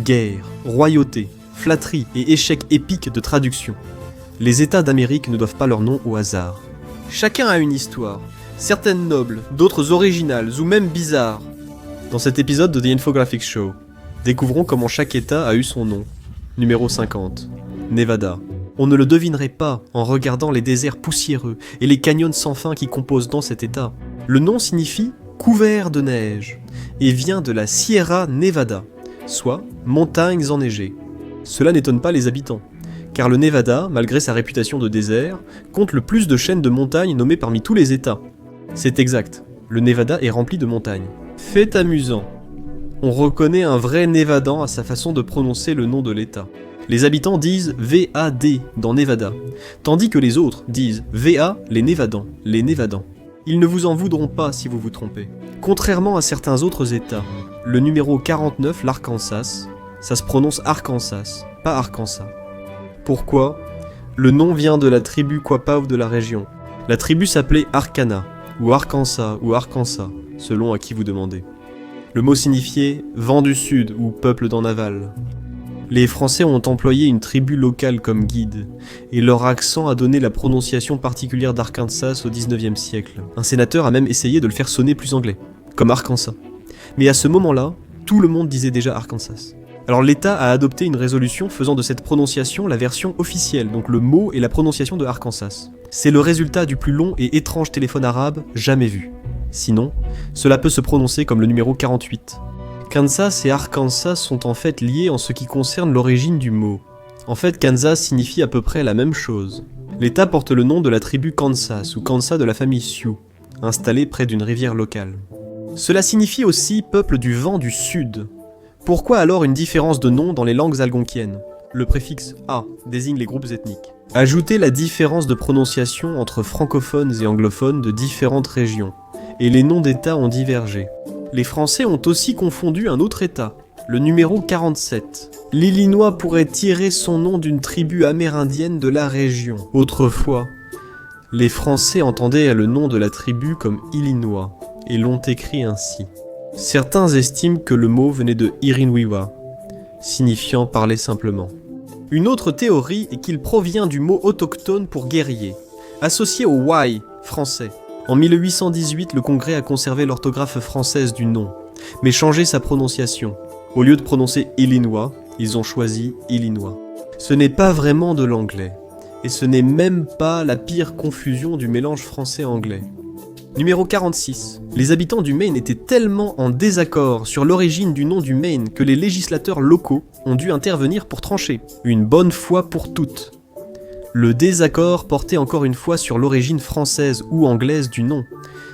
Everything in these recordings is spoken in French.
guerre, royauté, flatterie et échec épique de traduction. Les États d'Amérique ne doivent pas leur nom au hasard. Chacun a une histoire, certaines nobles, d'autres originales ou même bizarres. Dans cet épisode de The Infographics Show, découvrons comment chaque État a eu son nom. Numéro 50, Nevada. On ne le devinerait pas en regardant les déserts poussiéreux et les canyons sans fin qui composent dans cet État. Le nom signifie « couvert de neige » et vient de la Sierra Nevada, soit « montagnes enneigées ». Cela n'étonne pas les habitants, car le Nevada, malgré sa réputation de désert, compte le plus de chaînes de montagnes nommées parmi tous les États. C'est exact, le Nevada est rempli de montagnes. Fait amusant, on reconnaît un vrai Névadan à sa façon de prononcer le nom de l'État. Les habitants disent VAD dans Nevada, tandis que les autres disent VA les Névadans, les Névadans. Ils ne vous en voudront pas si vous vous trompez. Contrairement à certains autres États, le numéro 49, l'Arkansas, ça se prononce Arkansas, pas Arkansas. Pourquoi ? Le nom vient de la tribu Quapaw de la région. La tribu s'appelait Arcana, ou Arkansas, selon à qui vous demandez. Le mot signifiait « vent du sud » ou « peuple d'en aval ». Les Français ont employé une tribu locale comme guide, et leur accent a donné la prononciation particulière d'Arkansas au 19e siècle. Un sénateur a même essayé de le faire sonner plus anglais, comme Arkansas. Mais à ce moment-là, tout le monde disait déjà Arkansas. Alors l'État a adopté une résolution faisant de cette prononciation la version officielle, donc le mot et la prononciation de Arkansas. C'est le résultat du plus long et étrange téléphone arabe jamais vu. Sinon, cela peut se prononcer comme le numéro 48. Kansas et Arkansas sont en fait liés en ce qui concerne l'origine du mot. En fait, Kansas signifie à peu près la même chose. L'État porte le nom de la tribu Kansas ou Kansas de la famille Sioux, installée près d'une rivière locale. Cela signifie aussi peuple du vent du sud. Pourquoi alors une différence de nom dans les langues algonquiennes ? Le préfixe « a » désigne les groupes ethniques. Ajoutez la différence de prononciation entre francophones et anglophones de différentes régions, et les noms d'États ont divergé. Les Français ont aussi confondu un autre État, le numéro 47. L'Illinois pourrait tirer son nom d'une tribu amérindienne de la région. Autrefois, les Français entendaient le nom de la tribu comme Illinois, et l'ont écrit ainsi. Certains estiment que le mot venait de Irinwiwa, signifiant parler simplement. Une autre théorie est qu'il provient du mot autochtone pour guerrier, associé au Y, français. En 1818, le Congrès a conservé l'orthographe française du nom, mais changé sa prononciation. Au lieu de prononcer Illinois, ils ont choisi Illinois. Ce n'est pas vraiment de l'anglais, et ce n'est même pas la pire confusion du mélange français-anglais. Numéro 46. Les habitants du Maine étaient tellement en désaccord sur l'origine du nom du Maine que les législateurs locaux ont dû intervenir pour trancher, une bonne fois pour toutes. Le désaccord portait encore une fois sur l'origine française ou anglaise du nom,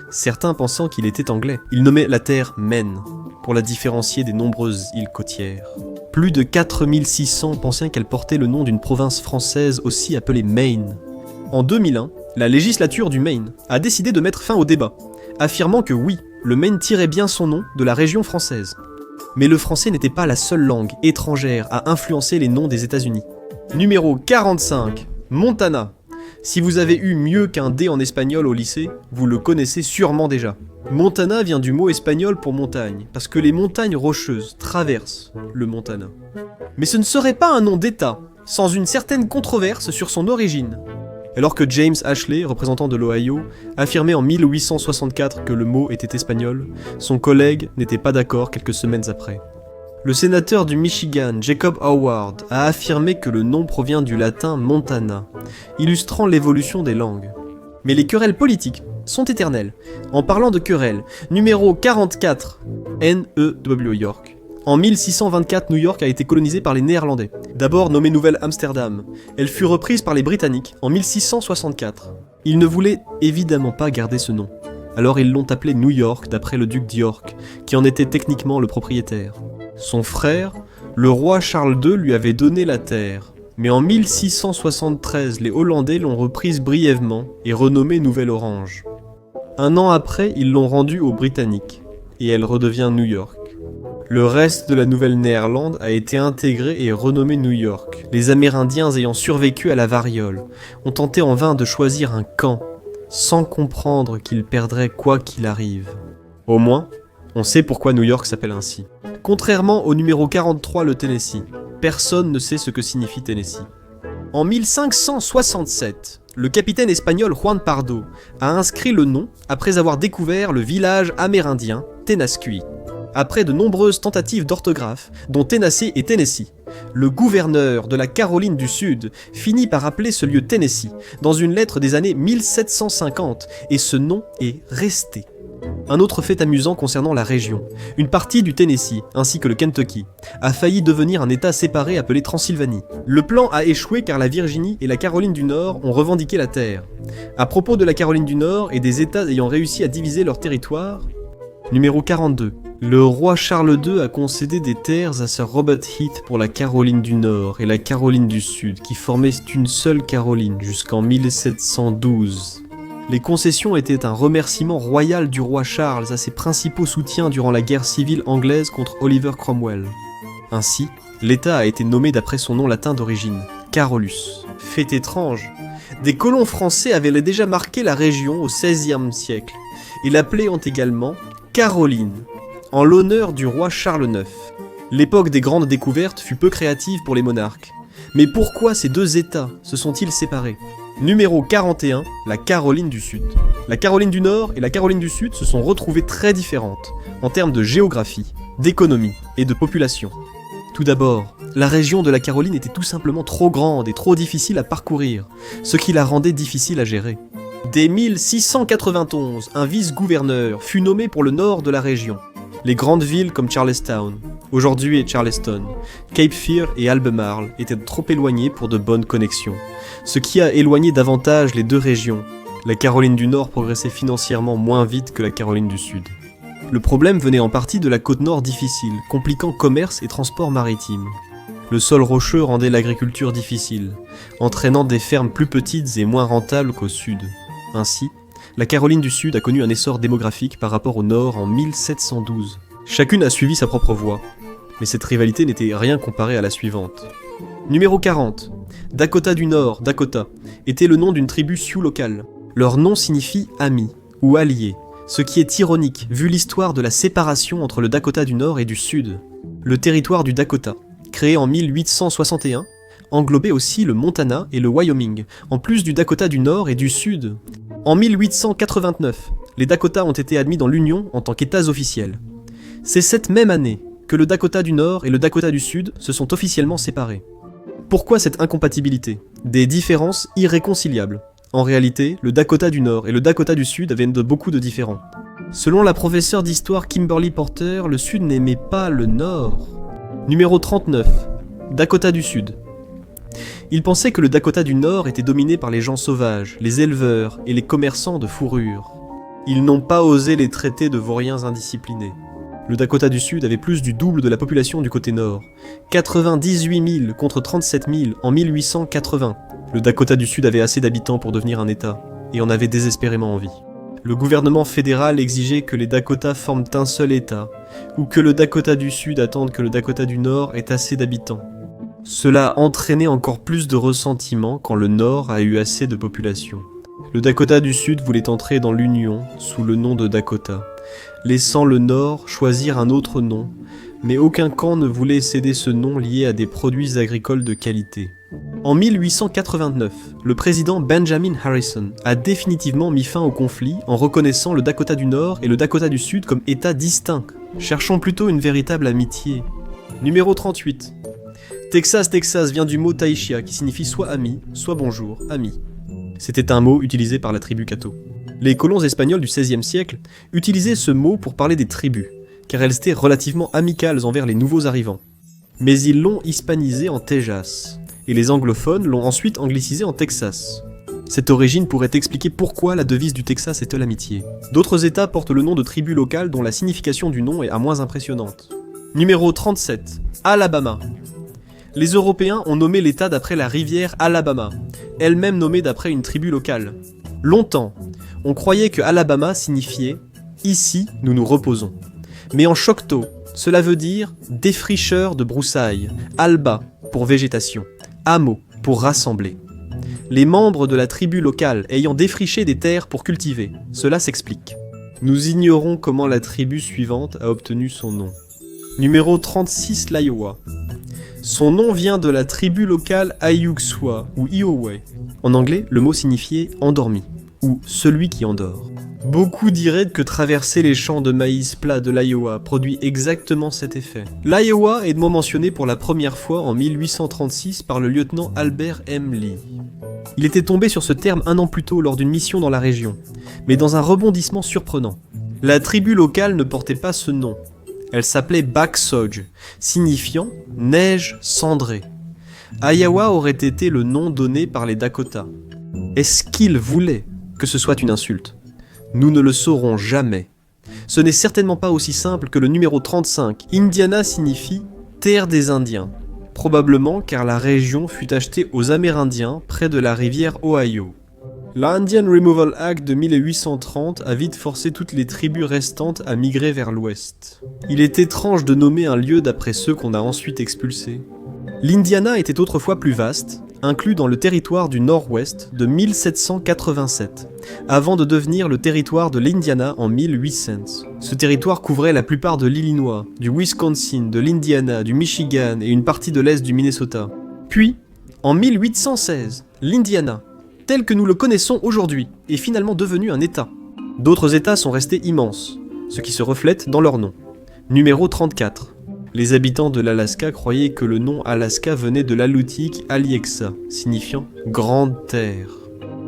certains pensant qu'il était anglais. Ils nommaient la terre Maine, pour la différencier des nombreuses îles côtières. Plus de 4600 pensaient qu'elle portait le nom d'une province française aussi appelée Maine. En 2001, la législature du Maine a décidé de mettre fin au débat, affirmant que oui, le Maine tirait bien son nom de la région française. Mais le français n'était pas la seule langue étrangère à influencer les noms des États-Unis. Numéro 45. Montana. Si vous avez eu mieux qu'un D en espagnol au lycée, vous le connaissez sûrement déjà. Montana vient du mot espagnol pour montagne, parce que les montagnes rocheuses traversent le Montana. Mais ce ne serait pas un nom d'État, sans une certaine controverse sur son origine. Alors que James Ashley, représentant de l'Ohio, affirmait en 1864 que le mot était espagnol, son collègue n'était pas d'accord quelques semaines après. Le sénateur du Michigan, Jacob Howard, a affirmé que le nom provient du latin Montana, illustrant l'évolution des langues. Mais les querelles politiques sont éternelles. En parlant de querelles, numéro 44, N.E.W. York. En 1624, New York a été colonisée par les Néerlandais. D'abord nommée Nouvelle-Amsterdam, elle fut reprise par les Britanniques en 1664. Ils ne voulaient évidemment pas garder ce nom. Alors ils l'ont appelé New York d'après le duc d'York, qui en était techniquement le propriétaire. Son frère, le roi Charles II, lui avait donné la terre. Mais en 1673, les Hollandais l'ont reprise brièvement et renommée Nouvelle-Orange. Un an après, ils l'ont rendue aux Britanniques, et elle redevient New York. Le reste de la Nouvelle-Néerlande a été intégré et renommé New York. Les Amérindiens ayant survécu à la variole ont tenté en vain de choisir un camp, sans comprendre qu'ils perdraient quoi qu'il arrive. Au moins, On sait pourquoi New York s'appelle ainsi. Contrairement au numéro 43, le Tennessee, personne ne sait ce que signifie Tennessee. En 1567, le capitaine espagnol Juan Pardo a inscrit le nom après avoir découvert le village amérindien Tenasquí. Après de nombreuses tentatives d'orthographe, dont Tennessee et Tennessee, le gouverneur de la Caroline du Sud finit par appeler ce lieu Tennessee dans une lettre des années 1750 et ce nom est resté. Un autre fait amusant concernant la région, une partie du Tennessee, ainsi que le Kentucky, a failli devenir un état séparé appelé Transylvanie. Le plan a échoué car la Virginie et la Caroline du Nord ont revendiqué la terre. À propos de la Caroline du Nord et des états ayant réussi à diviser leur territoire, numéro 42. Le roi Charles II a concédé des terres à Sir Robert Heath pour la Caroline du Nord et la Caroline du Sud, qui formaient une seule Caroline jusqu'en 1712. Les concessions étaient un remerciement royal du roi Charles à ses principaux soutiens durant la guerre civile anglaise contre Oliver Cromwell. Ainsi, l'État a été nommé d'après son nom latin d'origine, Carolus. Fait étrange, des colons français avaient déjà marqué la région au XVIe siècle et l'appelaient également Caroline, en l'honneur du roi Charles IX. L'époque des grandes découvertes fut peu créative pour les monarques. Mais pourquoi ces deux États se sont-ils séparés ? Numéro 41, la Caroline du Sud. La Caroline du Nord et la Caroline du Sud se sont retrouvées très différentes en termes de géographie, d'économie et de population. Tout d'abord, la région de la Caroline était tout simplement trop grande et trop difficile à parcourir, ce qui la rendait difficile à gérer. Dès 1691, un vice-gouverneur fut nommé pour le nord de la région. Les grandes villes comme Charlestown, aujourd'hui Charleston, Cape Fear et Albemarle étaient trop éloignées pour de bonnes connexions, ce qui a éloigné davantage les deux régions. La Caroline du Nord progressait financièrement moins vite que la Caroline du Sud. Le problème venait en partie de la côte nord difficile, compliquant commerce et transport maritime. Le sol rocheux rendait l'agriculture difficile, entraînant des fermes plus petites et moins rentables qu'au sud. Ainsi, la Caroline du Sud a connu un essor démographique par rapport au Nord en 1712. Chacune a suivi sa propre voie, mais cette rivalité n'était rien comparée à la suivante. Numéro 40. Dakota du Nord, Dakota, était le nom d'une tribu Sioux locale. Leur nom signifie « ami » ou « allié », ce qui est ironique vu l'histoire de la séparation entre le Dakota du Nord et du Sud. Le territoire du Dakota, créé en 1861, englobait aussi le Montana et le Wyoming, en plus du Dakota du Nord et du Sud. En 1889, les Dakota ont été admis dans l'Union en tant qu'États officiels. C'est cette même année que le Dakota du Nord et le Dakota du Sud se sont officiellement séparés. Pourquoi cette incompatibilité ? Des différences irréconciliables. En réalité, le Dakota du Nord et le Dakota du Sud avaient beaucoup de différents. Selon la professeure d'histoire Kimberly Porter, le Sud n'aimait pas le Nord. Numéro 39. Dakota du Sud. Il pensait que le Dakota du Nord était dominé par les gens sauvages, les éleveurs et les commerçants de fourrure. Ils n'ont pas osé les traiter de vauriens indisciplinés. Le Dakota du Sud avait plus du double de la population du côté nord, 98 000 contre 37 000 en 1880. Le Dakota du Sud avait assez d'habitants pour devenir un État, et en avait désespérément envie. Le gouvernement fédéral exigeait que les Dakota forment un seul État, ou que le Dakota du Sud attende que le Dakota du Nord ait assez d'habitants. Cela a entraîné encore plus de ressentiment quand le Nord a eu assez de population. Le Dakota du Sud voulait entrer dans l'Union sous le nom de Dakota, laissant le Nord choisir un autre nom, mais aucun camp ne voulait céder ce nom lié à des produits agricoles de qualité. En 1889, le président Benjamin Harrison a définitivement mis fin au conflit en reconnaissant le Dakota du Nord et le Dakota du Sud comme États distincts. Cherchons plutôt une véritable amitié. Numéro 38. Texas, Texas vient du mot Taishia qui signifie soit ami, soit bonjour, ami. C'était un mot utilisé par la tribu Caddo. Les colons espagnols du XVIe siècle utilisaient ce mot pour parler des tribus, car elles étaient relativement amicales envers les nouveaux arrivants. Mais ils l'ont hispanisé en Tejas, et les anglophones l'ont ensuite anglicisé en Texas. Cette origine pourrait expliquer pourquoi la devise du Texas est l'amitié. D'autres états portent le nom de tribus locales dont la signification du nom est moins impressionnante. Numéro 37. Alabama. Les Européens ont nommé l'état d'après la rivière Alabama, elle-même nommée d'après une tribu locale. Longtemps, on croyait que Alabama signifiait « ici, nous nous reposons ». Mais en Choctaw, cela veut dire « défricheur de broussailles », Alba pour végétation, Hameau pour rassembler. Les membres de la tribu locale ayant défriché des terres pour cultiver, cela s'explique. Nous ignorons comment la tribu suivante a obtenu son nom. Numéro 36, l'Iowa. Son nom vient de la tribu locale Ayuxwa ou Iowa. En anglais, le mot signifiait « endormi » ou « celui qui endort ». Beaucoup diraient que traverser les champs de maïs plats de l'Iowa produit exactement cet effet. L'Iowa est mentionné pour la première fois en 1836 par le lieutenant Albert M. Lee. Il était tombé sur ce terme un an plus tôt lors d'une mission dans la région, mais dans un rebondissement surprenant. La tribu locale ne portait pas ce nom. Elle s'appelait Baksoj, signifiant « neige cendrée ». Iowa aurait été le nom donné par les Dakota. Est-ce qu'ils voulaient que ce soit une insulte ? Nous ne le saurons jamais. Ce n'est certainement pas aussi simple que le numéro 35. Indiana signifie « terre des Indiens », probablement car la région fut achetée aux Amérindiens près de la rivière Ohio. L'Indian Removal Act de 1830 a vite forcé toutes les tribus restantes à migrer vers l'ouest. Il est étrange de nommer un lieu d'après ceux qu'on a ensuite expulsés. L'Indiana était autrefois plus vaste, inclus dans le territoire du Nord-Ouest de 1787, avant de devenir le territoire de l'Indiana en 1800. Ce territoire couvrait la plupart de l'Illinois, du Wisconsin, de l'Indiana, du Michigan et une partie de l'est du Minnesota. Puis, en 1816, l'Indiana, tel que nous le connaissons aujourd'hui, est finalement devenu un État. D'autres États sont restés immenses, ce qui se reflète dans leur nom. Numéro 34. Les habitants de l'Alaska croyaient que le nom Alaska venait de l'aleutique Alieksa, signifiant « grande terre ».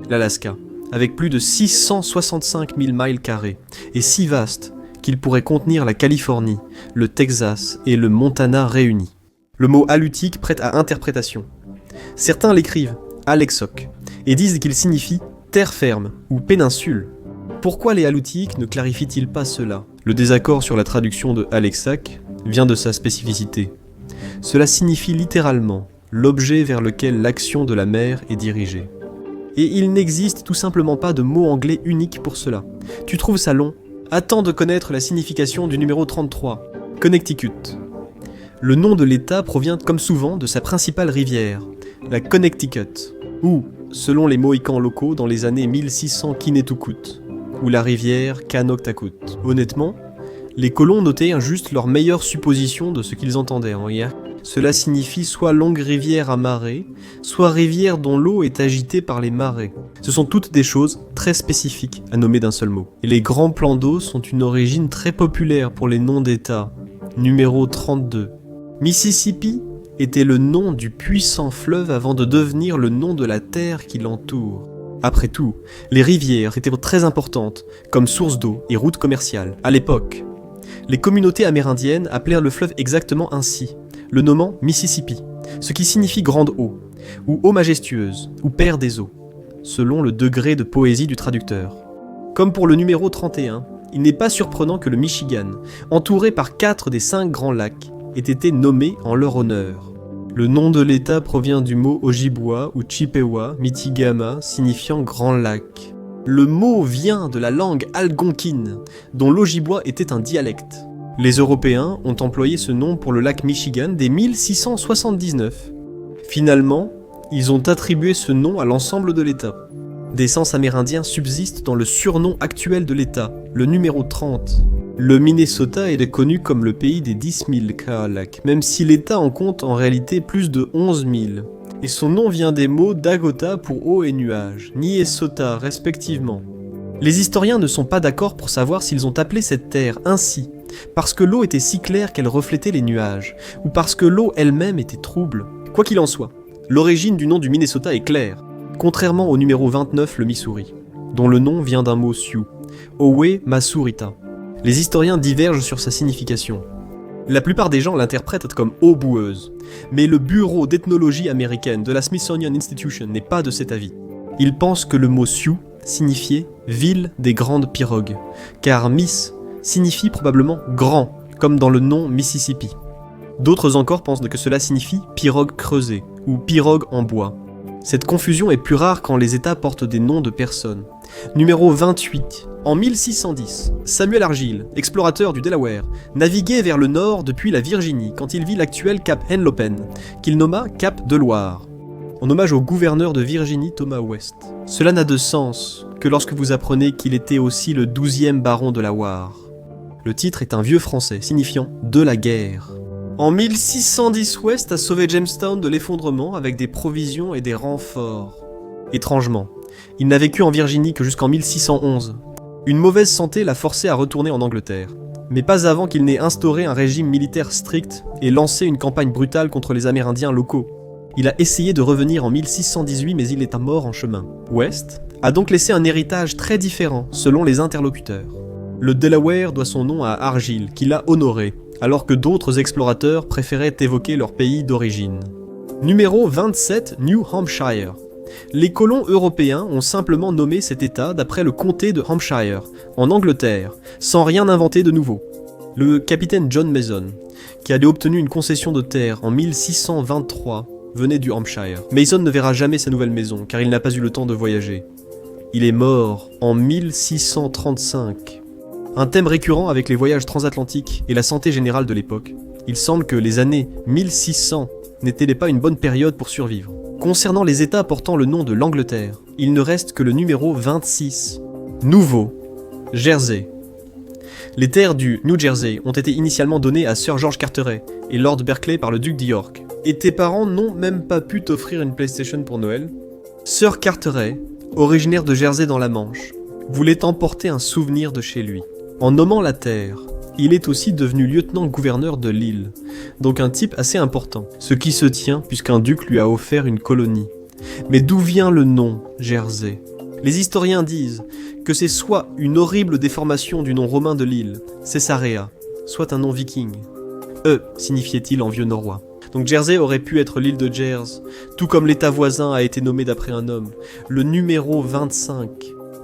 L'Alaska, avec plus de 665 000 miles carrés, est si vaste qu'il pourrait contenir la Californie, le Texas et le Montana réunis. Le mot aleutique prête à interprétation. Certains l'écrivent Alexok et disent qu'il signifie « terre ferme » ou « péninsule ». Pourquoi les aleutiques ne clarifient-ils pas cela ? Le désaccord sur la traduction de Alexak vient de sa spécificité. Cela signifie littéralement l'objet vers lequel l'action de la mer est dirigée. Et il n'existe tout simplement pas de mot anglais unique pour cela. Tu trouves ça long ? Attends de connaître la signification du numéro 33, Connecticut. Le nom de l'État provient comme souvent de sa principale rivière, la Connecticut, ou, selon les Mohicans locaux, dans les années 1600 Kinetukut, ou la rivière Kanoktakut. Honnêtement, les colons notaient juste leur meilleure supposition de ce qu'ils entendaient en hier. Cela signifie soit longue rivière à marée, soit rivière dont l'eau est agitée par les marées. Ce sont toutes des choses très spécifiques à nommer d'un seul mot. Et les grands plans d'eau sont une origine très populaire pour les noms d'État. Numéro 32. Mississippi était le nom du puissant fleuve avant de devenir le nom de la terre qui l'entoure. Après tout, les rivières étaient très importantes comme source d'eau et route commerciale à l'époque. Les communautés amérindiennes appelèrent le fleuve exactement ainsi, le nommant Mississippi, ce qui signifie grande eau, ou eau majestueuse, ou père des eaux, selon le degré de poésie du traducteur. Comme pour le numéro 31, il n'est pas surprenant que le Michigan, entouré par 4 des 5 grands lacs, ait été nommé en leur honneur. Le nom de l'État provient du mot Ojibwa ou Chippewa, Mitigama, signifiant grand lac. Le mot vient de la langue algonquine, dont l'Ojibwa était un dialecte. Les Européens ont employé ce nom pour le lac Michigan dès 1679. Finalement, ils ont attribué ce nom à l'ensemble de l'État. Des sens amérindiens subsistent dans le surnom actuel de l'État, le numéro 30. Le Minnesota est connu comme le pays des 10 000 Kahalak, même si l'État en compte en réalité plus de 11 000. Et son nom vient des mots Dagota pour eau et nuages, Niesota respectivement. Les historiens ne sont pas d'accord pour savoir s'ils ont appelé cette terre ainsi, parce que l'eau était si claire qu'elle reflétait les nuages, ou parce que l'eau elle-même était trouble. Quoi qu'il en soit, l'origine du nom du Minnesota est claire, contrairement au numéro 29, le Missouri, dont le nom vient d'un mot Sioux, Owe Masurita. Les historiens divergent sur sa signification. La plupart des gens l'interprètent comme eau boueuse, mais le bureau d'ethnologie américaine de la Smithsonian Institution n'est pas de cet avis. Il pense que le mot Sioux signifiait ville des grandes pirogues, car Miss signifie probablement grand, comme dans le nom Mississippi. D'autres encore pensent que cela signifie pirogue creusée ou pirogue en bois. Cette confusion est plus rare quand les États portent des noms de personnes. Numéro 28. En 1610, Samuel Argyle, explorateur du Delaware, naviguait vers le nord depuis la Virginie quand il vit l'actuel cap Henlopen, qu'il nomma Cap de Loire, en hommage au gouverneur de Virginie Thomas West. Cela n'a de sens que lorsque vous apprenez qu'il était aussi le 12e baron de la Ware. Le titre est un vieux français signifiant « de la guerre ». En 1610, West a sauvé Jamestown de l'effondrement avec des provisions et des renforts. Étrangement, il n'a vécu en Virginie que jusqu'en 1611. Une mauvaise santé l'a forcé à retourner en Angleterre, mais pas avant qu'il n'ait instauré un régime militaire strict et lancé une campagne brutale contre les Amérindiens locaux. Il a essayé de revenir en 1618 mais il est mort en chemin. West a donc laissé un héritage très différent selon les interlocuteurs. Le Delaware doit son nom à Argyle, qui l'a honoré, alors que d'autres explorateurs préféraient évoquer leur pays d'origine. Numéro 27, New Hampshire. Les colons européens ont simplement nommé cet état d'après le comté de Hampshire, en Angleterre, sans rien inventer de nouveau. Le capitaine John Mason, qui avait obtenu une concession de terre en 1623, venait du Hampshire. Mason ne verra jamais sa nouvelle maison, car il n'a pas eu le temps de voyager. Il est mort en 1635. Un thème récurrent avec les voyages transatlantiques et la santé générale de l'époque. Il semble que les années 1600 n'étaient pas une bonne période pour survivre. Concernant les États portant le nom de l'Angleterre, il ne reste que le numéro 26. Nouveau, Jersey. Les terres du New Jersey ont été initialement données à Sir George Carteret et Lord Berkeley par le duc de York. Et tes parents n'ont même pas pu t'offrir une PlayStation pour Noël? Sir Carteret, originaire de Jersey dans la Manche, voulait emporter un souvenir de chez lui. En nommant la terre, il est aussi devenu lieutenant-gouverneur de l'île, donc un type assez important, ce qui se tient puisqu'un duc lui a offert une colonie. Mais d'où vient le nom Jersey? Les historiens disent que c'est soit une horrible déformation du nom romain de l'île, Caesarea, soit un nom viking. Signifiait-il en vieux norrois. Donc Jersey aurait pu être l'île de Jers, tout comme l'état voisin a été nommé d'après un homme, le numéro 25.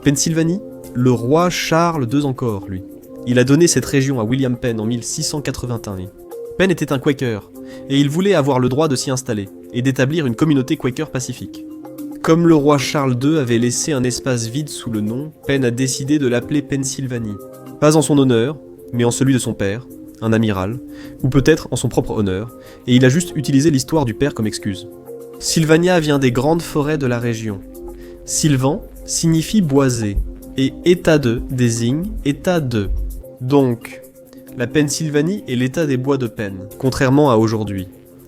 Pennsylvanie? Le roi Charles II encore, lui. Il a donné cette région à William Penn en 1681. Penn était un Quaker, et il voulait avoir le droit de s'y installer, et d'établir une communauté Quaker pacifique. Comme le roi Charles II avait laissé un espace vide sous le nom, Penn a décidé de l'appeler Pennsylvanie. Pas en son honneur, mais en celui de son père, un amiral, ou peut-être en son propre honneur, et il a juste utilisé l'histoire du père comme excuse. Sylvania vient des grandes forêts de la région. Sylvan signifie boisé, et état de désigne état de. Donc, la Pennsylvanie est l'état des bois de Penn, contrairement à aujourd'hui,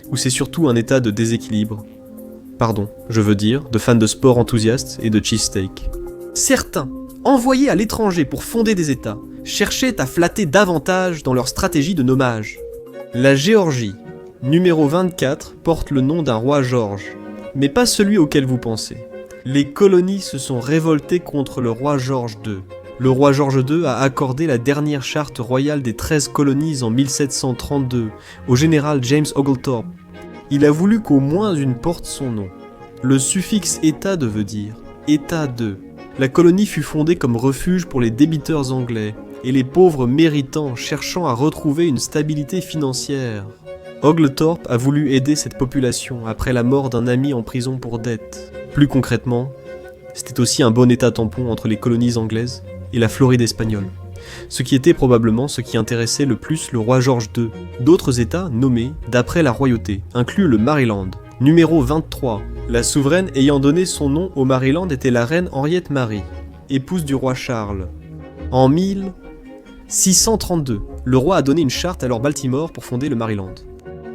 où c'est surtout un état de déséquilibre. Pardon, je veux dire, de fans de sport enthousiastes et de cheesesteak. Certains, envoyés à l'étranger pour fonder des états, cherchaient à flatter davantage dans leur stratégie de nommage. La Géorgie, numéro 24, porte le nom d'un roi George, mais pas celui auquel vous pensez. Les colonies se sont révoltées contre le roi George II. Le roi George II a accordé la dernière charte royale des 13 colonies en 1732 au général James Oglethorpe. Il a voulu qu'au moins une porte son nom. Le suffixe état de veut dire état de. La colonie fut fondée comme refuge pour les débiteurs anglais et les pauvres méritants cherchant à retrouver une stabilité financière. Oglethorpe a voulu aider cette population après la mort d'un ami en prison pour dette. Plus concrètement, c'était aussi un bon état tampon entre les colonies anglaises et la Floride espagnole, ce qui était probablement ce qui intéressait le plus le roi George II. D'autres états nommés d'après la royauté incluent le Maryland, numéro 23. La souveraine ayant donné son nom au Maryland était la reine Henriette Marie, épouse du roi Charles. En 1632, le roi a donné une charte à Lord Baltimore pour fonder le Maryland.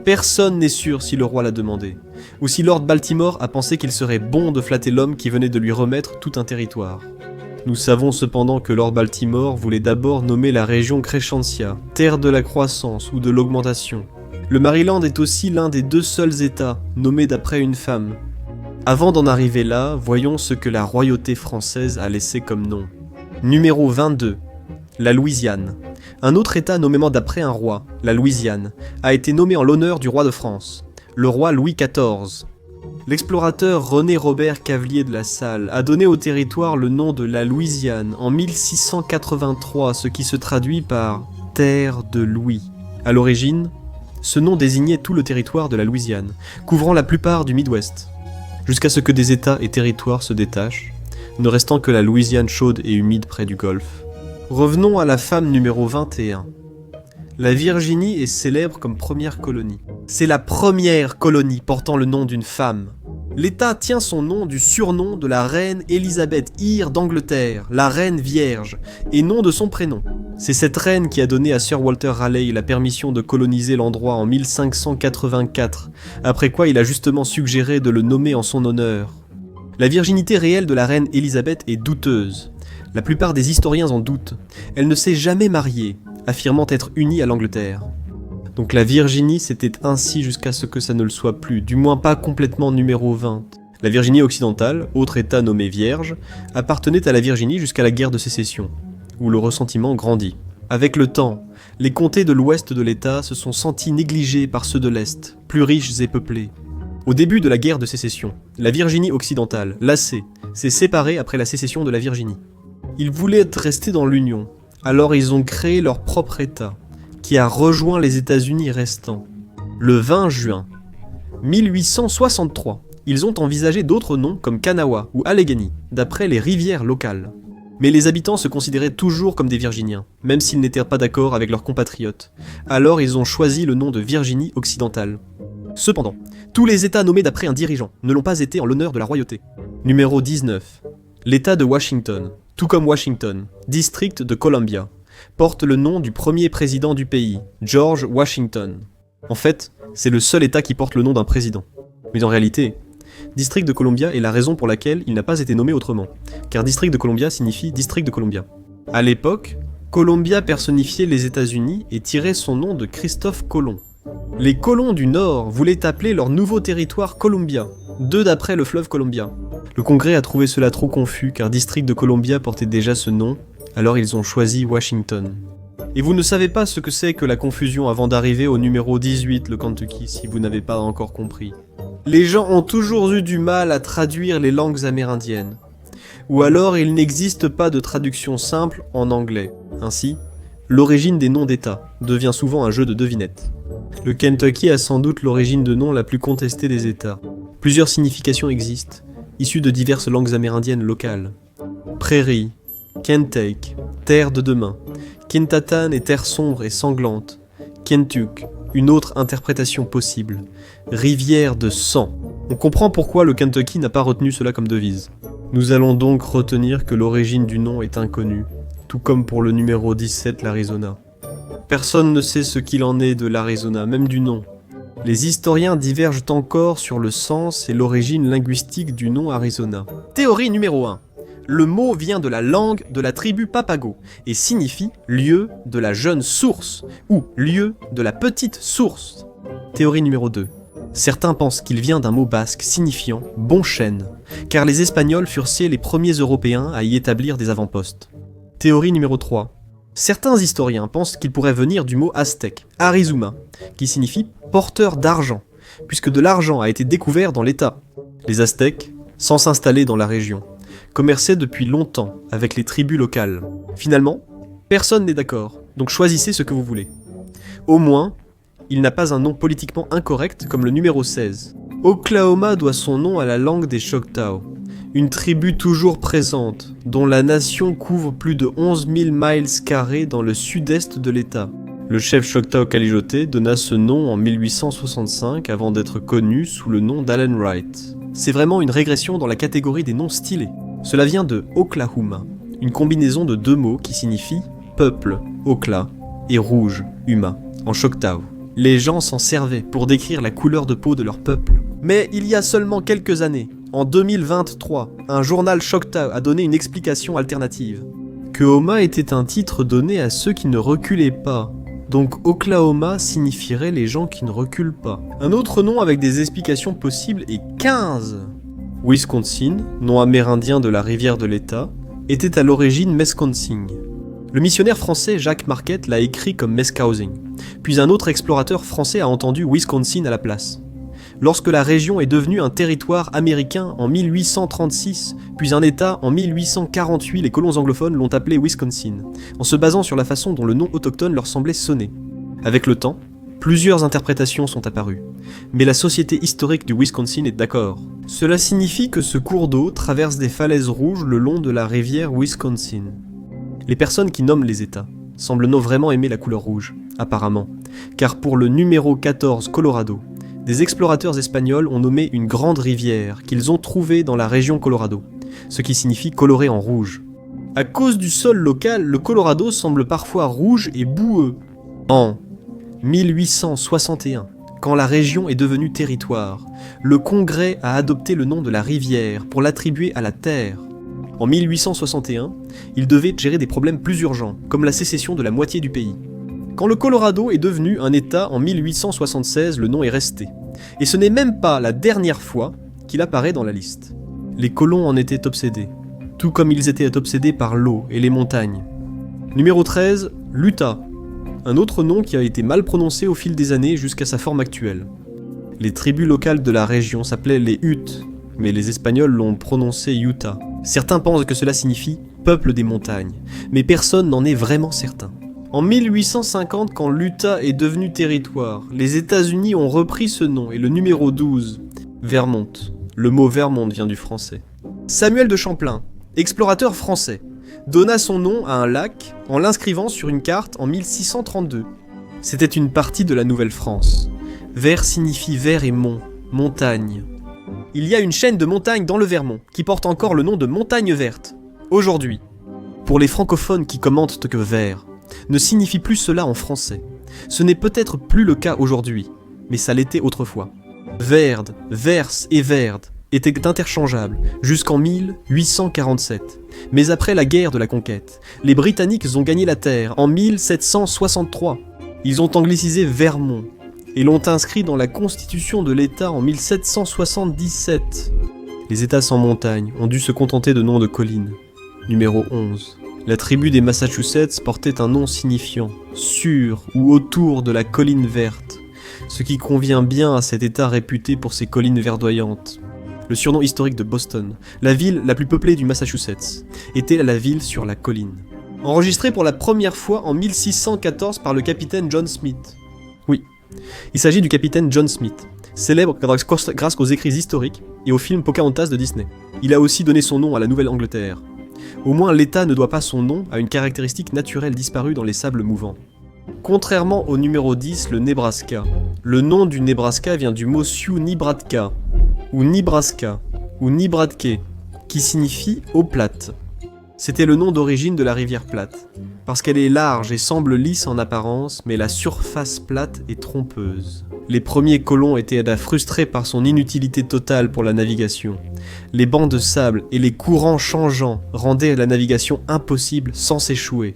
Personne n'est sûr si le roi l'a demandé, ou si Lord Baltimore a pensé qu'il serait bon de flatter l'homme qui venait de lui remettre tout un territoire. Nous savons cependant que Lord Baltimore voulait d'abord nommer la région Crescentia, terre de la croissance ou de l'augmentation. Le Maryland est aussi l'un des 2 seuls États nommés d'après une femme. Avant d'en arriver là, voyons ce que la royauté française a laissé comme nom. Numéro 22. La Louisiane. Un autre État nommément d'après un roi, la Louisiane, a été nommé en l'honneur du roi de France, le roi Louis XIV. L'explorateur René Robert Cavelier de La Salle a donné au territoire le nom de la Louisiane en 1683, ce qui se traduit par « terre de Louis ». À l'origine, ce nom désignait tout le territoire de la Louisiane, couvrant la plupart du Midwest, jusqu'à ce que des États et territoires se détachent, ne restant que la Louisiane chaude et humide près du Golfe. Revenons à la femme numéro 21. La Virginie est célèbre comme première colonie. C'est la première colonie portant le nom d'une femme. L'État tient son nom du surnom de la reine Élisabeth I d'Angleterre, la reine vierge, et non de son prénom. C'est cette reine qui a donné à Sir Walter Raleigh la permission de coloniser l'endroit en 1584, après quoi il a justement suggéré de le nommer en son honneur. La virginité réelle de la reine Élisabeth est douteuse. La plupart des historiens en doutent. Elle ne s'est jamais mariée, affirmant être unie à l'Angleterre. Donc la Virginie c'était ainsi jusqu'à ce que ça ne le soit plus, du moins pas complètement numéro 20. La Virginie occidentale, autre état nommé Vierge, appartenait à la Virginie jusqu'à la guerre de sécession, où le ressentiment grandit. Avec le temps, les comtés de l'ouest de l'état se sont sentis négligés par ceux de l'est, plus riches et peuplés. Au début de la guerre de sécession, la Virginie occidentale, lassée, s'est séparée après la sécession de la Virginie. Ils voulaient rester dans l'Union, alors ils ont créé leur propre état, qui a rejoint les États-Unis restants. Le 20 juin 1863, ils ont envisagé d'autres noms comme Kanawha ou Allegheny, d'après les rivières locales. Mais les habitants se considéraient toujours comme des Virginiens, même s'ils n'étaient pas d'accord avec leurs compatriotes. Alors ils ont choisi le nom de Virginie occidentale. Cependant, tous les États nommés d'après un dirigeant ne l'ont pas été en l'honneur de la royauté. Numéro 19. L'État de Washington, tout comme Washington, district de Columbia, porte le nom du premier président du pays, George Washington. En fait, c'est le seul État qui porte le nom d'un président. Mais en réalité, District de Columbia est la raison pour laquelle il n'a pas été nommé autrement, car District de Columbia signifie District de Columbia. À l'époque, Columbia personnifiait les États-Unis et tirait son nom de Christophe Colomb. Les colons du Nord voulaient appeler leur nouveau territoire Columbia, d'après le fleuve Columbia. Le Congrès a trouvé cela trop confus car District de Columbia portait déjà ce nom, alors ils ont choisi Washington. Et vous ne savez pas ce que c'est que la confusion avant d'arriver au numéro 18, le Kentucky, si vous n'avez pas encore compris. Les gens ont toujours eu du mal à traduire les langues amérindiennes. Ou alors il n'existe pas de traduction simple en anglais. Ainsi, l'origine des noms d'États devient souvent un jeu de devinettes. Le Kentucky a sans doute l'origine de nom la plus contestée des États. Plusieurs significations existent, issues de diverses langues amérindiennes locales. Prairie, Kentuck, terre de demain. Kintatan est terre sombre et sanglante. Kentuck, une autre interprétation possible. Rivière de sang. On comprend pourquoi le Kentucky n'a pas retenu cela comme devise. Nous allons donc retenir que l'origine du nom est inconnue, tout comme pour le numéro 17, l'Arizona. Personne ne sait ce qu'il en est de l'Arizona, même du nom. Les historiens divergent encore sur le sens et l'origine linguistique du nom Arizona. Théorie numéro 1. Le mot vient de la langue de la tribu Papago et signifie lieu de la jeune source ou lieu de la petite source. Théorie numéro 2. Certains pensent qu'il vient d'un mot basque signifiant bon chêne, car les Espagnols furent les premiers Européens à y établir des avant-postes. Théorie numéro 3. Certains historiens pensent qu'il pourrait venir du mot aztèque, Arizuma, qui signifie porteur d'argent, puisque de l'argent a été découvert dans l'État. Les Aztèques, sans s'installer dans la région, commerçaient depuis longtemps avec les tribus locales. Finalement, personne n'est d'accord, donc choisissez ce que vous voulez. Au moins, il n'a pas un nom politiquement incorrect comme le numéro 16. Oklahoma doit son nom à la langue des Choctaw, une tribu toujours présente, dont la nation couvre plus de 11 000 miles carrés dans le sud-est de l'État. Le chef Choctaw Kalijote donna ce nom en 1865 avant d'être connu sous le nom d'Allen Wright. C'est vraiment une régression dans la catégorie des noms stylés. Cela vient de Oklahoma, une combinaison de deux mots qui signifient peuple, Okla, et rouge, Huma, en Choctaw. Les gens s'en servaient pour décrire la couleur de peau de leur peuple. Mais il y a seulement quelques années, en 2023, un journal Choctaw a donné une explication alternative. Que Homa était un titre donné à ceux qui ne reculaient pas. Donc Oklahoma signifierait les gens qui ne reculent pas. Un autre nom avec des explications possibles est 15. Wisconsin, nom amérindien de la rivière de l'État, était à l'origine Mesconsing. Le missionnaire français Jacques Marquette l'a écrit comme Mescausing, puis un autre explorateur français a entendu Wisconsin à la place. Lorsque la région est devenue un territoire américain en 1836, puis un État en 1848, les colons anglophones l'ont appelé Wisconsin, en se basant sur la façon dont le nom autochtone leur semblait sonner. Avec le temps, plusieurs interprétations sont apparues, mais la Société historique du Wisconsin est d'accord. Cela signifie que ce cours d'eau traverse des falaises rouges le long de la rivière Wisconsin. Les personnes qui nomment les États semblent vraiment aimer la couleur rouge, apparemment, car pour le numéro 14 Colorado, des explorateurs espagnols ont nommé une grande rivière qu'ils ont trouvée dans la région Colorado, ce qui signifie coloré en rouge. À cause du sol local, le Colorado semble parfois rouge et boueux. En 1861, quand la région est devenue territoire, le Congrès a adopté le nom de la rivière pour l'attribuer à la terre. En 1861, il devait gérer des problèmes plus urgents, comme la sécession de la moitié du pays. Quand le Colorado est devenu un État en 1876, le nom est resté. Et ce n'est même pas la dernière fois qu'il apparaît dans la liste. Les colons en étaient obsédés, tout comme ils étaient obsédés par l'eau et les montagnes. Numéro 13, l'Utah. Un autre nom qui a été mal prononcé au fil des années jusqu'à sa forme actuelle. Les tribus locales de la région s'appelaient les Utes, mais les Espagnols l'ont prononcé Utah. Certains pensent que cela signifie « peuple des montagnes », mais personne n'en est vraiment certain. En 1850, quand l'Utah est devenu territoire, les États-Unis ont repris ce nom et le numéro 12, Vermont. Le mot Vermont vient du français. Samuel de Champlain, explorateur français, donna son nom à un lac en l'inscrivant sur une carte en 1632. C'était une partie de la Nouvelle-France. Vert signifie vert et mont, montagne. Il y a une chaîne de montagnes dans le Vermont qui porte encore le nom de montagne verte, aujourd'hui. Pour les francophones qui commentent que vert ne signifie plus cela en français. Ce n'est peut-être plus le cas aujourd'hui, mais ça l'était autrefois. Verde, verse et verde étaient interchangeables jusqu'en 1847. Mais après la guerre de la conquête, les Britanniques ont gagné la terre en 1763. Ils ont anglicisé Vermont et l'ont inscrit dans la constitution de l'État en 1777. Les États sans montagne ont dû se contenter de noms de collines. Numéro 11. La tribu des Massachusetts portait un nom signifiant « sur » ou « autour de la colline verte », ce qui convient bien à cet État réputé pour ses collines verdoyantes. Le surnom historique de Boston, la ville la plus peuplée du Massachusetts, était la ville sur la colline. Enregistré pour la première fois en 1614 par le capitaine John Smith. Oui, il s'agit du capitaine John Smith, célèbre grâce aux écrits historiques et au film Pocahontas de Disney. Il a aussi donné son nom à la Nouvelle-Angleterre. Au moins l'État ne doit pas son nom à une caractéristique naturelle disparue dans les sables mouvants. Contrairement au numéro 10, le Nebraska. Le nom du Nebraska vient du mot Sioux Nibratka, ou Nebraska, ou Nibratke, qui signifie eau plate. C'était le nom d'origine de la rivière plate, parce qu'elle est large et semble lisse en apparence, mais la surface plate est trompeuse. Les premiers colons étaient frustrés par son inutilité totale pour la navigation. Les bancs de sable et les courants changeants rendaient la navigation impossible sans s'échouer.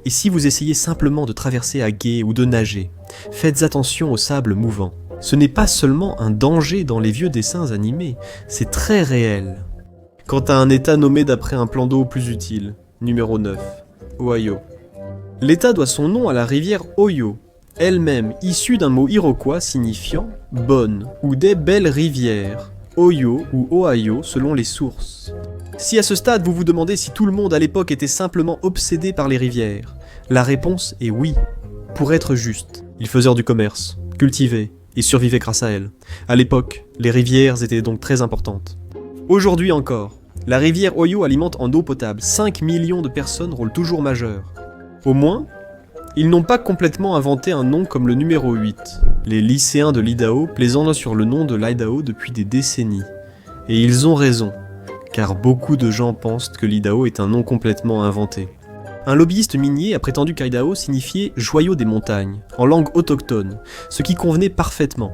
Et si vous essayez simplement de traverser à gué ou de nager, faites attention au sable mouvant. Ce n'est pas seulement un danger dans les vieux dessins animés, c'est très réel. Quant à un État nommé d'après un plan d'eau plus utile, numéro 9, Ohio. L'État doit son nom à la rivière Ohio, elle-même issue d'un mot iroquois signifiant « bonne » ou « des belles rivières », Ohio ou Ohio selon les sources. Si à ce stade vous vous demandez si tout le monde à l'époque était simplement obsédé par les rivières, la réponse est oui. Pour être juste, ils faisaient du commerce, cultivaient et survivaient grâce à elles. À l'époque, les rivières étaient donc très importantes. Aujourd'hui encore, la rivière Ohio alimente en eau potable 5 millions de personnes rôle toujours majeur. Au moins, ils n'ont pas complètement inventé un nom comme le numéro 8. Les lycéens de l'Idaho plaisant sur le nom de l'Idaho depuis des décennies. Et ils ont raison, car beaucoup de gens pensent que l'Idaho est un nom complètement inventé. Un lobbyiste minier a prétendu qu'Idaho signifiait « joyau des montagnes » en langue autochtone, ce qui convenait parfaitement.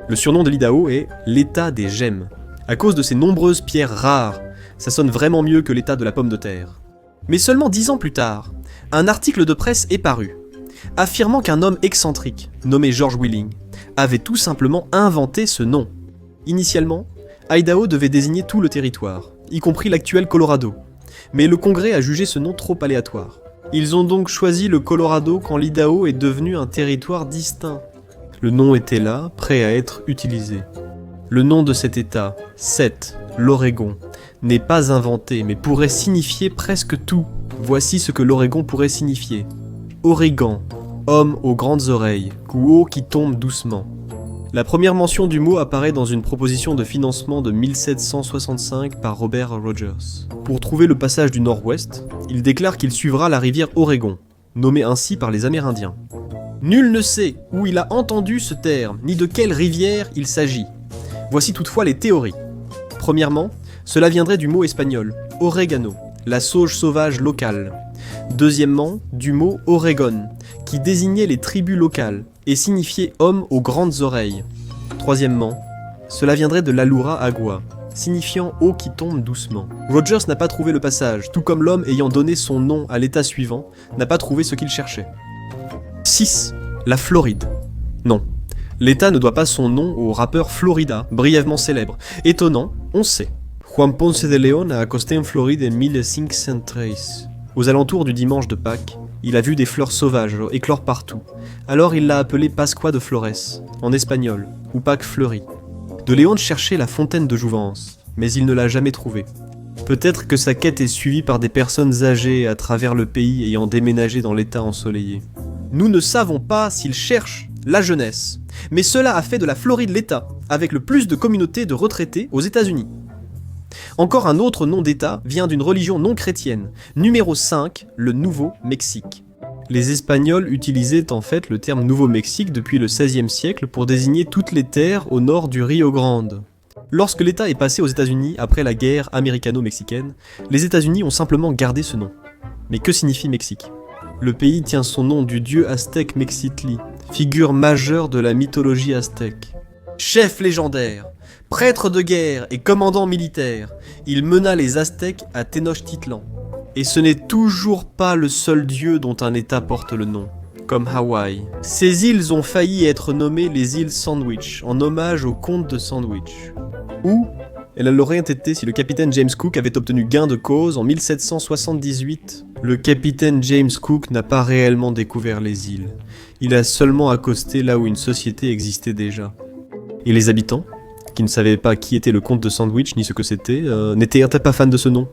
Le surnom de l'Idaho est « l'État des gemmes ». À cause de ces nombreuses pierres rares, ça sonne vraiment mieux que l'état de la pomme de terre. Mais seulement 10 ans plus tard, un article de presse est paru, affirmant qu'un homme excentrique, nommé George Willing, avait tout simplement inventé ce nom. Initialement, Idaho devait désigner tout le territoire, y compris l'actuel Colorado, mais le Congrès a jugé ce nom trop aléatoire. Ils ont donc choisi le Colorado quand l'Idaho est devenu un territoire distinct. Le nom était là, prêt à être utilisé. Le nom de cet état, Seth, l'Oregon, n'est pas inventé mais pourrait signifier presque tout. Voici ce que l'Oregon pourrait signifier. Oregon, homme aux grandes oreilles, ou eau qui tombe doucement. La première mention du mot apparaît dans une proposition de financement de 1765 par Robert Rogers. Pour trouver le passage du nord-ouest, il déclare qu'il suivra la rivière Oregon, nommée ainsi par les Amérindiens. Nul ne sait où il a entendu ce terme, ni de quelle rivière il s'agit. Voici toutefois les théories. Premièrement, cela viendrait du mot espagnol « oregano », la sauge sauvage locale. Deuxièmement, du mot « Oregon », qui désignait les tribus locales et signifiait « homme aux grandes oreilles ». Troisièmement, cela viendrait de l'Alura Agua, signifiant « eau qui tombe doucement ». Rogers n'a pas trouvé le passage, tout comme l'homme ayant donné son nom à l'état suivant n'a pas trouvé ce qu'il cherchait. 6. La Floride. Non. L'État ne doit pas son nom au rappeur Florida, brièvement célèbre. Étonnant, on sait. Juan Ponce de León a accosté en Floride en 1513. Aux alentours du dimanche de Pâques, il a vu des fleurs sauvages éclore partout. Alors il l'a appelé Pascua de Flores, en espagnol, ou Pâques fleuries. De Léon cherchait la fontaine de jouvence, mais il ne l'a jamais trouvée. Peut-être que sa quête est suivie par des personnes âgées à travers le pays ayant déménagé dans l'État ensoleillé. Nous ne savons pas s'il cherche la jeunesse, mais cela a fait de la Floride l'État, avec le plus de communautés de retraités aux États-Unis. Encore un autre nom d'État vient d'une religion non chrétienne, numéro 5, le Nouveau-Mexique. Les Espagnols utilisaient en fait le terme Nouveau-Mexique depuis le XVIe siècle pour désigner toutes les terres au nord du Rio Grande. Lorsque l'État est passé aux États-Unis après la guerre américano-mexicaine, les États-Unis ont simplement gardé ce nom. Mais que signifie Mexique ? Le pays tient son nom du dieu aztèque Mexitli, figure majeure de la mythologie aztèque. Chef légendaire, prêtre de guerre et commandant militaire, il mena les Aztèques à Tenochtitlan. Et ce n'est toujours pas le seul dieu dont un État porte le nom, comme Hawaï. Ces îles ont failli être nommées les îles Sandwich, en hommage au comte de Sandwich. Ou elles l'auraient été si le capitaine James Cook avait obtenu gain de cause en 1778. Le capitaine James Cook n'a pas réellement découvert les îles. Il a seulement accosté là où une société existait déjà. Et les habitants, qui ne savaient pas qui était le comte de Sandwich ni ce que c'était, n'étaient pas fans de ce nom.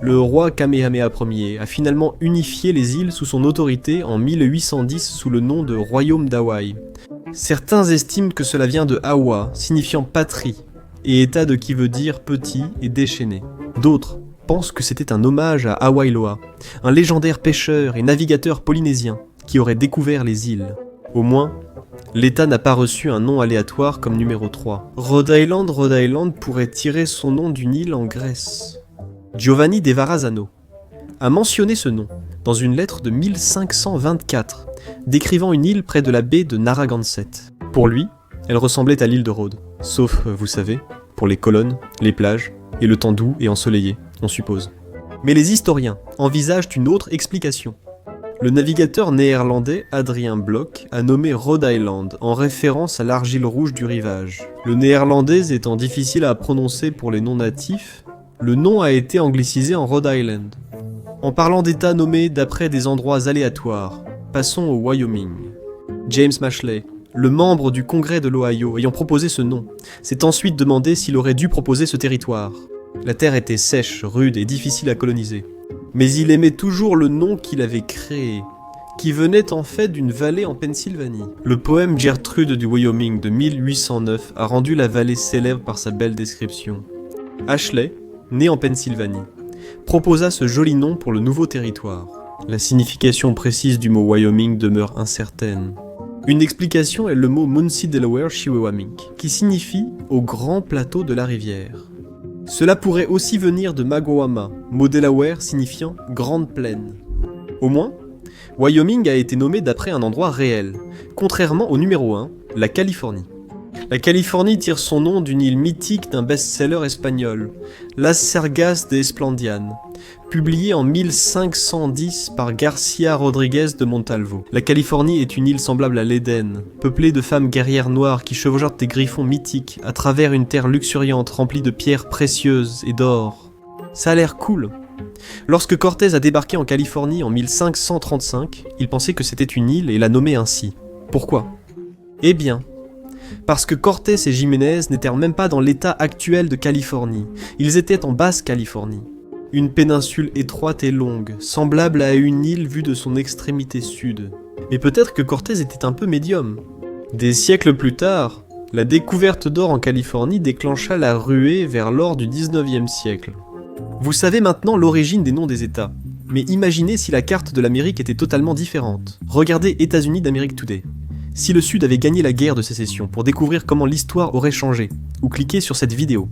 Le roi Kamehameha Ier a finalement unifié les îles sous son autorité en 1810 sous le nom de Royaume d'Hawaï. Certains estiment que cela vient de Hawa, signifiant patrie, et état de qui veut dire petit et déchaîné. D'autres pensent que c'était un hommage à Hawaii Loa, un légendaire pêcheur et navigateur polynésien qui aurait découvert les îles. Au moins, l'État n'a pas reçu un nom aléatoire comme numéro 3. Rhode Island pourrait tirer son nom d'une île en Grèce. Giovanni de Verrazzano a mentionné ce nom dans une lettre de 1524, décrivant une île près de la baie de Narragansett. Pour lui, elle ressemblait à l'île de Rhodes, sauf, vous savez, pour les colonnes, les plages et le temps doux et ensoleillé, on suppose. Mais les historiens envisagent une autre explication. Le navigateur néerlandais Adrien Bloch a nommé Rhode Island en référence à l'argile rouge du rivage. Le néerlandais étant difficile à prononcer pour les non-natifs, le nom a été anglicisé en Rhode Island. En parlant d'états nommés d'après des endroits aléatoires, passons au Wyoming. James Mashley, le membre du Congrès de l'Ohio ayant proposé ce nom, s'est ensuite demandé s'il aurait dû proposer ce territoire. La terre était sèche, rude et difficile à coloniser. Mais il aimait toujours le nom qu'il avait créé, qui venait en fait d'une vallée en Pennsylvanie. Le poème Gertrude du Wyoming de 1809 a rendu la vallée célèbre par sa belle description. Ashley, né en Pennsylvanie, proposa ce joli nom pour le nouveau territoire. La signification précise du mot Wyoming demeure incertaine. Une explication est le mot Muncie Delaware Chiwewamink, qui signifie « au grand plateau de la rivière ». Cela pourrait aussi venir de Magawama, mot Delaware signifiant « grande plaine ». Au moins, Wyoming a été nommé d'après un endroit réel, contrairement au numéro 1, la Californie. La Californie tire son nom d'une île mythique d'un best-seller espagnol, Las Sergas de Esplandian, publié en 1510 par Garcia Rodriguez de Montalvo. La Californie est une île semblable à l'Éden, peuplée de femmes guerrières noires qui chevauchent des griffons mythiques à travers une terre luxuriante remplie de pierres précieuses et d'or. Ça a l'air cool. Lorsque Cortés a débarqué en Californie en 1535, il pensait que c'était une île et l'a nommée ainsi. Pourquoi ? Eh bien, parce que Cortés et Jiménez n'étaient même pas dans l'état actuel de Californie, ils étaient en Basse-Californie. Une péninsule étroite et longue, semblable à une île vue de son extrémité sud. Mais peut-être que Cortés était un peu médium. Des siècles plus tard, la découverte d'or en Californie déclencha la ruée vers l'or du 19e siècle. Vous savez maintenant l'origine des noms des États, Mais imaginez si la carte de l'Amérique était totalement différente. Regardez États-Unis d'Amérique Today. Si le Sud avait gagné la guerre de sécession pour découvrir comment l'histoire aurait changé, ou cliquez sur cette vidéo.